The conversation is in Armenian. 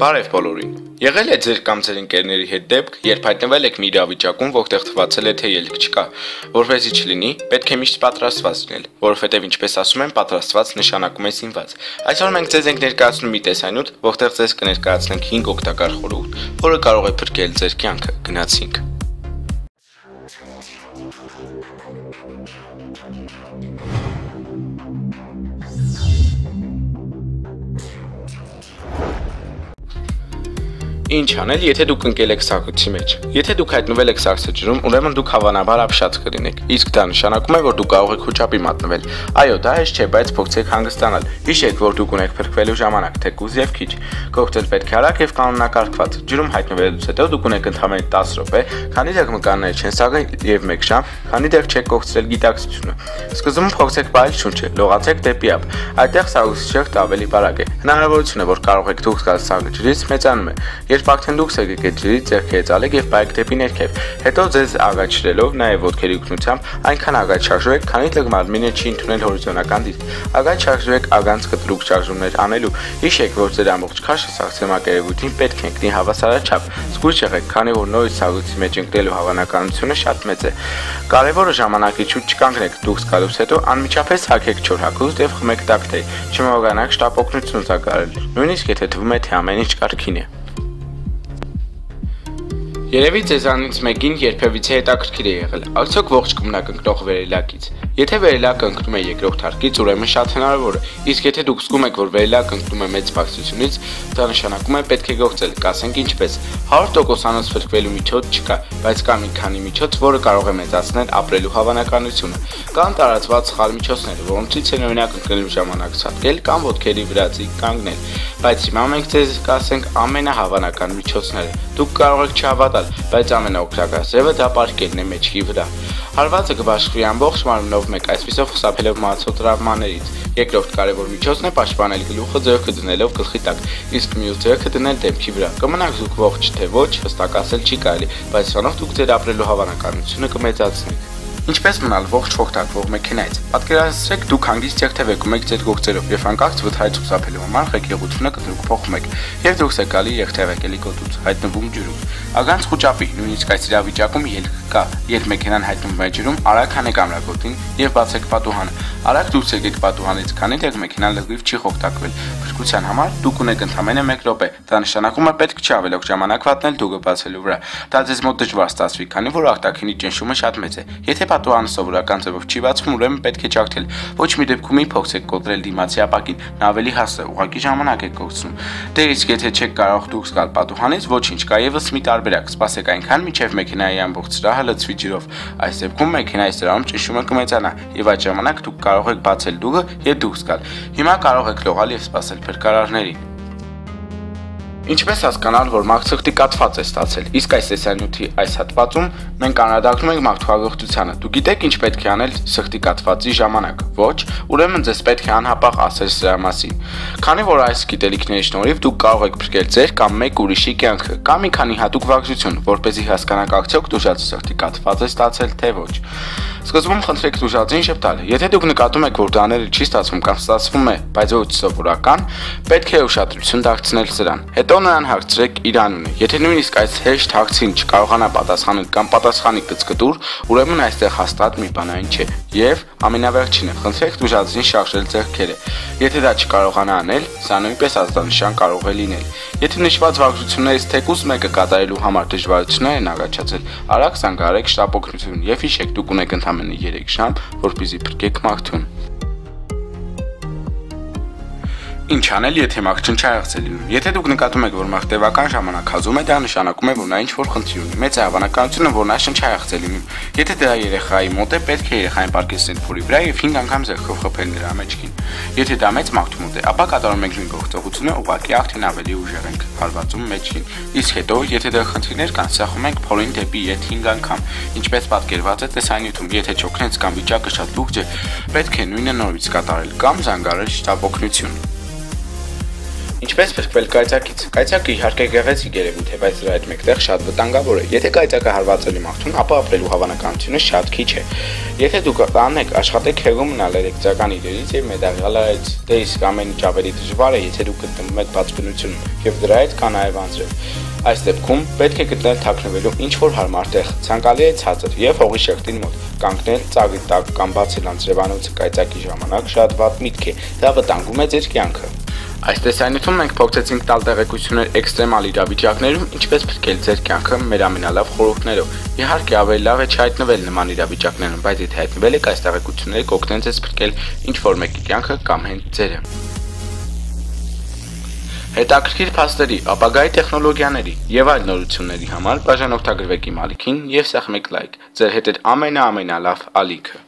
Բարև բոլորին։ Եղել է ձեր կամ ձեր ընկերների հետ դեպք, երբ հայտնվել եք մի իրավիճակում, որտեղ թվացել է, թե ելք չկա, որպեսզի չլինի, պետք է միշտ պատրաստված լինել, որովհետև ինչպես ասում են, պատրաստված նշանակում է զինված։ Այսօր մենք ձեզ ենք ներկայացնում մի տեսանյութ, որտեղ ձեզ կներկայացնենք 5 օգտակար խորհուրդ, որը կարող է փրկել ձեր կյանքը։ Գնացինք։ Ինչ անել, եթե դուք ընկել եք սառցի մեջ։ Եթե դուք հայտնվել եք սառցաջրում, ուրեմն դուք հավանաբար ապշած կլինեք։ Իսկ դա նշանակում է, որ դուք կարող եք խոճապի մատնվել։ Այո, դա հեշտ չէ, բայց փորձեք հանգստանալ։ Հիշեք, որ դուք ունեք փրկվելու ժամանակ, թեկուզ եւ քիչ։ Գործել պետք է արագ եւ կանոնակարգված։ Ջրում հայտնվելուց հետո դուք ունեք ընդամենը 10 րոպե, քանի դեռ մկանները չեն սաղել եւ 1 ժամ, քանի դեռ չեք կողտրել գիտակցությունը։ Սկզբում փորձեք բայել շունչը, լողացեք դեպի ափ։ Այդտեղ սառցիչը ավելի բարակ է։ Հնարավորությունը, որ կարող եք դուրս գալ սառցաջրից, մեծանում է։ Երբ արդեն դուք եք եկել ջրից, ձեռքերը ցալեք եւ բայեք դեպի ներքև։ Հետո ձեզ ագաչրելով, նաեւ ոտքերի ուղղությամբ, այնքան ագաչ շարժվեք, քանի դեռ մարմինը չի ընդունել հորիզոնական դիրք։ Ագաչ շարժվեք ագանց կտրուկ շարժումներ անելու։ Հիշեք, որ ձեր ամբողջ քաշը սառցեմակերևույթին պետք է ընկնի հավասարաչափ։ Զգույշ եղեք, քանի որ նորից սառցի մեջ ընկնելու հավանականությունը շատ մեծ է։ Կարևորը ժամանակի շուտ չկանգնեք, դուրս գալուց հետո անմիջապես հագեք չոր հագուստ եւ խմեք տակտեյ։ Չմոռանաք շտապօգնություն զարգարել, նույնիսկ եթե թվում է, թե ամեն ինչ կարգին է։ Երևի ձեզանից մեկին երբևիցե հետաքրքիր է եղել, արդյոք ողջ կմնակ ընկնող վերելակից։ Եթե վերելակը ընկնում է երկրորդ հարկից, ուրեմն շատ հնարավոր է, իսկ եթե դուք զգում եք, որ վերելակը ընկնում է մեծ բարձրությունից, դա նշանակում է պետք է գործել, կասենք ինչպես։ 100%-անոց փրկվելու միջոց չկա, բայց կա մի քանի միջոց, որը կարող է մեծացնել ապրելու հավանականությունը։ Կան տարածված սխալ միջոցներ, որոնցից են օրինակ ընկնելու ժամանակ ցատկել կամ ոտքերի վրացի կանգնել, բայց հիմա մենք ձեզ կասենք ամենահավանական միջոցները։ Դուք կարող եք չհավատալ, բայց ամենաօգտակար ձևը դա պարկելն է մեջքի վրա։ Հարվածը կբաշխվի ամբողջ մարմնով մեկ, այսպիսով խուսափելով մահացող տրավմաներից։ Երկրորդ կարևոր միջոցն է պաշտպանել գլուխը ձեռքը դնելով գլխի տակ, իսկ մյուս ձեռքը դնել դեմքի վրա։ Կմնաք դուք ողջ թե ոչ, հստակ ասել չի կարելի, բայց սրանով դուք ձեր ապրելու հավանականությունը կմեծացնեք։ Ինչպես մնալ ողջ ողջակվող մեքենայից։ Պատկերացրեք, դուք հանգիստ եղթևեկում եք ձեր գործերով եւ հանկարծ վթարից խուսափելու համար ղեկեղությունը կտրուկ փոխում եք եւ դուրս եք գալի եղթևեկելի գոտուց, հայտնվում ջրում։ Ագանց խոճապի, նույնիսկ այս իրավիճակում ելք կա, երբ մեքենան հայտնվում է ջրում, արագ հանեք ամրագոտին եւ բացեք պատուհանը։ Արագ դուրս եկեք պատուհանից, քանի դեռ մեքենան լրիվ չի խոկտակվել։ Փրկության համար դուք ունեք ընդամենը 1 րոպե։ Դա նշանակում է պետք չէ ավելորդ ժամանակ վատնել դուգը բացելու վրա։ Դա ձեզ մոտ դժվար ստացվի, քանի որ արտաքինի ճնշումը շատ մեծ է։ Եթե պատուհանը սովորական ձևով չի բացվում, ուրեմն պետք է ջարդել։ Ոչ մի դեպքում մի փորձեք կոտրել դիմացի ապակին, նա ավելի հաստ է, ուղղակի ժամանակ է կորցնում։ Դե իսկ եթե չեք կարող դուրս գալ պատուհանից, ոչինչ, կա եւս մի տարբերակ։ Սպասեք այնքան, մինչև մեքենայի ամբողջ սրահը լցվի ջրով։ Այս դեպքում մեքենայի սրահում ճնշումը կմեծանա, եւ այդ ժամանակ դուք կարող եք բացել դուգը եւ դուրս գալ։ Հիմա կարող եք լողալ եւ սպասել փրկարարներին։ Ինչպես հասկանալ, որ մաղցրտի կաթված է ստացել, իսկ այս տեսանյութի այս հատվածում մենք անդրադառնում ենք մարդու հաղորդությանը։ Դուք գիտեք ինչ պետք է անել սրտի կաթվածի ժամանակ։ Ոչ, ուրեմն ձեզ պետք է անհապաղ ասել սրա մասին։ Քանի որ այս գիտելիքների շնորհիվ դուք կարող եք փրկել ձեր կամ մեկ ուրիշի կյանքը, կամ մի քանի հատուկ վարժություն, որպեսզի հասկանաք արդյոք դուժած սրտի կաթված է ստացել թե ոչ։ Սկզբում խնդրեք դուժածին շփտալ։ Եթե դուք նկատում եք, որ դաները չի ստացվում կամ ստացվում է, բայց ոչ սովորական, պետք է ուշադրություն դարձնել սրան։ Հետո նրան հարցրեք իր անունը։ Եթե նույնիսկ այս հեշտ հարցին չկարողանա պատասխանել կամ պատասխանի կծկտուր, ուրեմն այստեղ հաստատ մի բանային չէ։ Եվ ամենավերջինը, խնդրեք դուժածին շարժել ձեռքերը։ Եթե դա չկարողանա անել, սա նույնպես ազդանշան կարող է լինել։ Եթե նշված վարժություններից թեկուզ մեկը կատարելու համար դժվարություններ են առաջացել, արագ զանգահարեք շտապօգնություն եւ հիշեք, դուք ունեք ընդամենը 3 ժամ, որպեսզի փրկեք մարդուն։ Ինչ անել, եթե մարդուն չայացել է լինում։ Եթե դուք նկատում եք, որ մարդը տևական ժամանակ հազում է, դա նշանակում է, որ նա ինչ-որ խնդիր ունի։ Մեծ է հավանականությունը, որ նա շնչայացել է լինում։ Եթե դա երեխայի մոտ է, պետք է երեխային պարկեսել փորի վրա եւ 5 անգամ ձեռքով խփել նրա մեջքին։ Եթե դա մեծ մարդու մոտ է, ապա կատարում եք նույն գործողությունը, ուղղակի արդեն ավելի ուժեղ ենք հարվածում մեջքին։ Իսկ հետո, եթե դեռ խնդիրներ կան, սախում ենք փորին դեպի ետ 5 անգամ։ Ինչպես պատկերված է տեսանյութում, եթե չօգնեց կամ վիճակը շատ լուրջ է, պետք է նույնը նորից կատարել կամ զանգահարել շտապօգնություն։ Ինչպես փրկվել կայծակից։ Կայծակը իհարկե գեղեցիկ երևույթ է, բայց դրա հետ մեկտեղ շատ վտանգավոր է։ Եթե կայծակը հարվածել է մարդուն, ապա ապրելու հավանականությունը շատ քիչ է։ Եթե դուք անեք, աշխատեք հեռու մնալ էլեկտրական իրերից եւ մետաղալից, դե իսկ ամեն ինչ ավելի դժվար է, եթե դուք գտնվում եք բաց բնությունում, եւ դրա հետ կա նաեւ անձրև։ Այս դեպքում պետք է գտնել թաքնվելու ինչ-որ հարմար տեղ, ցանկալի է ցածր եւ հողի շերտին մոտ։ Կանգնել ծաղի տակ կամ բացել անձրևանոցը կայծակի ժամանակ շատ վատ միտք է, դա վտանգում է ձեր կյանքը։ Այս տեսանյութում մենք փորձեցինք տալ տեղեկություններ էքստրեմալ իրավիճակներում, ինչպես փրկել ձեր կյանքը մեր ամենալավ խորհուրդներով։ Իհարկե, ավելի լավ է չհայտնվել նման իրավիճակներում, բայց եթե հայտնվել եք, այս տեղեկությունները կօգնեն ձեզ փրկել ինչ-որ մեկի կյանքը կամ հենց ձերը։ Հետաքրքիր փաստերի, ապագայի տեխնոլոգիաների եւ այլ նորությունների համար բաժան օգտագրվեք իմ ալիքին եւ սեղմեք լայք։ Ձեր հետ է ամենալավ ալիքը։